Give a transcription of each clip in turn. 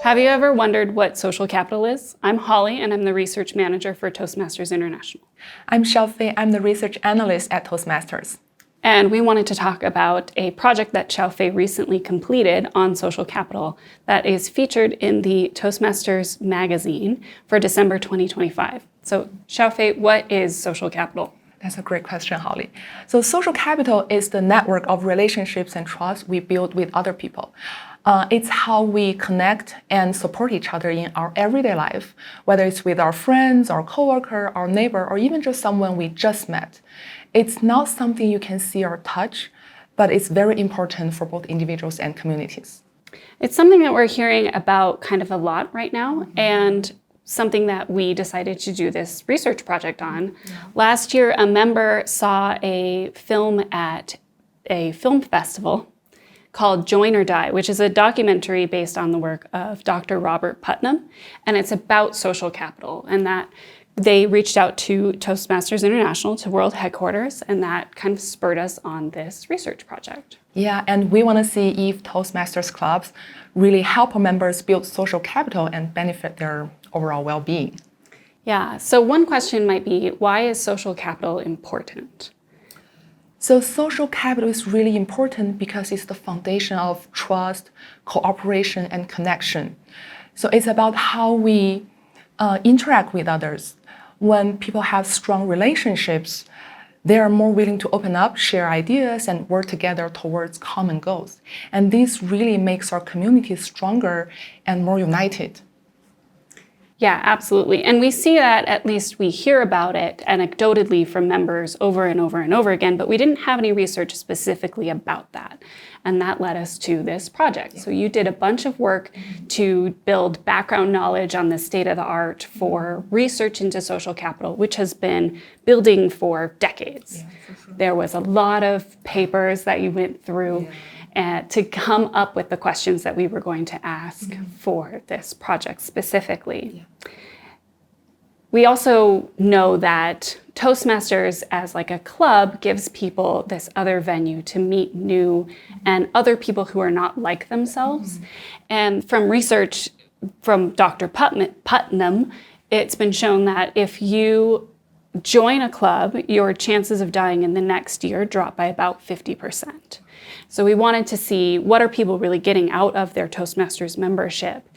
Have you ever wondered what social capital is? I'm Holly, and I'm the research manager for Toastmasters International. I'm Xiaofei. I'm the research analyst at Toastmasters. And we wanted to talk about a project that Xiaofei recently completed on social capital that is featured in the Toastmasters magazine for December 2025. So Xiaofei, what is social capital? That's a great question, Holly. So social capital is the network of relationships and trust we build with other people. It's how we connect and support each other in our everyday life, whether it's with our friends, our coworker, our neighbor, or even just someone we just met. It's not something you can see or touch, but it's very important for both individuals and communities. It's something that we're hearing about kind of a lot right now, and something that we decided to do this research project on. Last year, a member saw a film at a film festival called Join or Die, which is a documentary based on the work of Dr. Robert Putnam, and it's about social capital, and that they reached out to Toastmasters International, to world headquarters, and that kind of spurred us on this research project. Yeah, and we want to see if Toastmasters clubs really help our members build social capital and benefit their overall well-being. Yeah, so one question might be, why is social capital important? So social capital is really important because it's the foundation of trust, cooperation, and connection. So it's about how we interact with others. When people have strong relationships, they are more willing to open up, share ideas, and work together towards common goals. And this really makes our community stronger and more united. Yeah, absolutely. And we see that, at least we hear about it anecdotally from members over and over and over again, but we didn't have any research specifically about that. And that led us to this project. So you did a bunch of work to build background knowledge on the state of the art for research into social capital, which has been building for decades. Yeah, for sure. There was a lot of papers that you went through to come up with the questions that we were going to ask for this project specifically. Yeah. We also know that Toastmasters as like a club gives people this other venue to meet new and other people who are not like themselves. And from research from Dr. Putnam, it's been shown that if you join a club, your chances of dying in the next year drop by about 50%. So we wanted to see, what are people really getting out of their Toastmasters membership?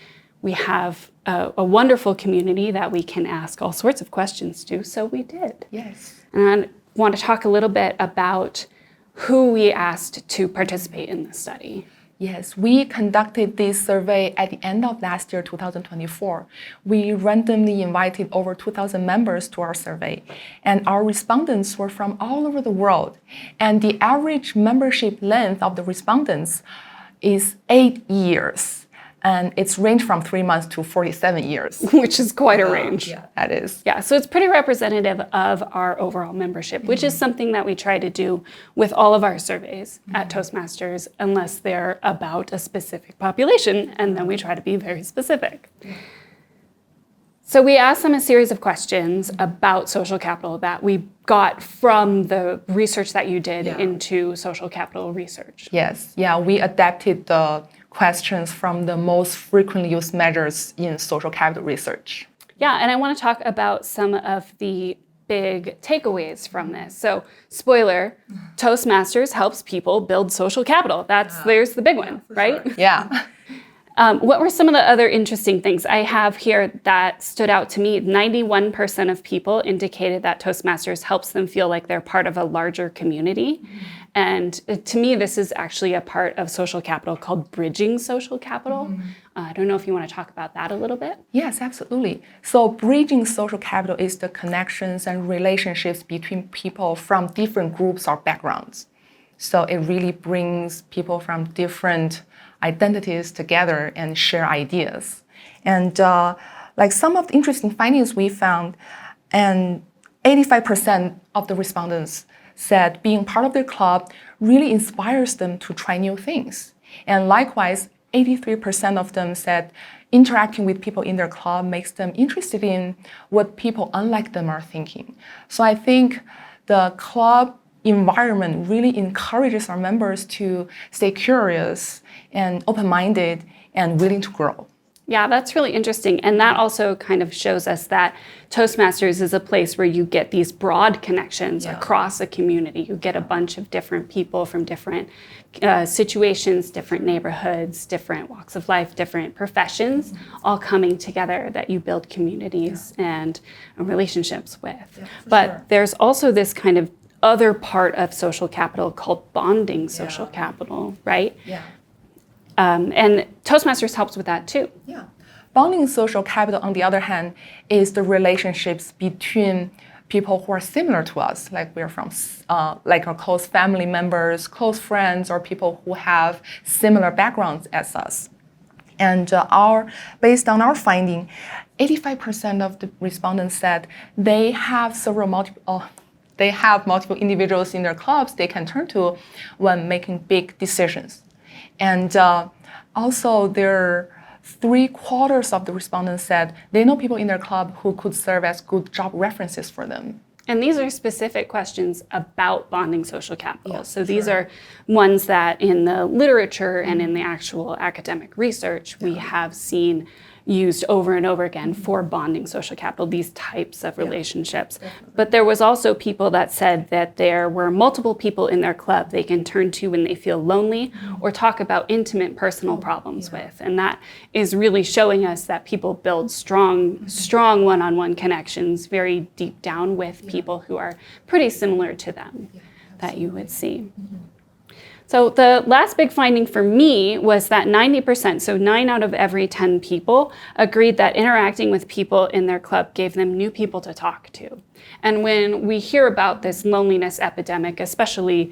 We have a wonderful community that we can ask all sorts of questions to, so we did. Yes. And I want to talk a little bit about who we asked to participate in the study. Yes, we conducted this survey at the end of last year, 2024. We randomly invited over 2,000 members to our survey, and our respondents were from all over the world. And the average membership length of the respondents is 8 years. And it's ranged from 3 months to 47 years. Which is quite a range. Yeah, that is. Yeah, so it's pretty representative of our overall membership, which is something that we try to do with all of our surveys at Toastmasters, unless they're about a specific population, and then we try to be very specific. So we asked them a series of questions about social capital that we got from the research that you did into social capital research. Yes, yeah, we adapted the questions from the most frequently used measures in social capital research. Yeah, and I want to talk about some of the big takeaways from this. So, spoiler, Toastmasters helps people build social capital. There's the big one, right? Sure. Yeah. What were some of the other interesting things I have here that stood out to me? 91% of people indicated that Toastmasters helps them feel like they're part of a larger community. And to me, this is actually a part of social capital called bridging social capital. I don't know if you want to talk about that a little bit. Yes, absolutely. So bridging social capital is the connections and relationships between people from different groups or backgrounds. So it really brings people from different identities together and share ideas. And like some of the interesting findings we found, and 85% of the respondents said being part of their club really inspires them to try new things. And likewise, 83% of them said interacting with people in their club makes them interested in what people unlike them are thinking. So I think the club environment really encourages our members to stay curious and open-minded and willing to grow. Yeah, that's really interesting. And that also kind of shows us that Toastmasters is a place where you get these broad connections across a community. You get a bunch of different people from different situations, different neighborhoods, different walks of life, different professions, all coming together that you build communities and relationships with. But there's also this kind of other part of social capital called bonding social capital, right? Yeah. And Toastmasters helps with that too. Yeah. Bonding social capital, on the other hand, is the relationships between people who are similar to us, like we're from, like our close family members, close friends, or people who have similar backgrounds as us. And based on our finding, 85% of the respondents said they have multiple individuals in their clubs they can turn to when making big decisions. And also, three-quarters of the respondents said they know people in their club who could serve as good job references for them. And these are specific questions about bonding social capital. So these are ones that in the literature and in the actual academic research we have seen used over and over again for bonding social capital, these types of relationships. But there was also people that said that there were multiple people in their club they can turn to when they feel lonely or talk about intimate personal problems with. And that is really showing us that people build strong one-on-one connections very deep down with people who are pretty similar to them that you would see. So the last big finding for me was that 90%, so 9 out of every 10 people, agreed that interacting with people in their club gave them new people to talk to. And when we hear about this loneliness epidemic, especially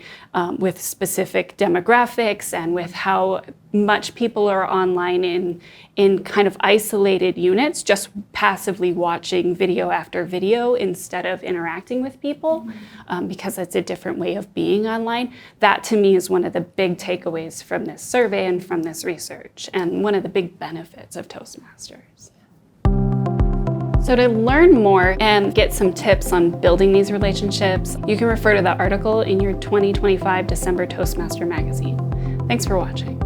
with specific demographics and with how much people are online in kind of isolated units, just passively watching video after video instead of interacting with people, because it's a different way of being online, that to me is one of the big takeaways from this survey and from this research, and one of the big benefits of Toastmasters. So to learn more and get some tips on building these relationships, you can refer to the article in your 2025 December Toastmaster magazine. Thanks for watching.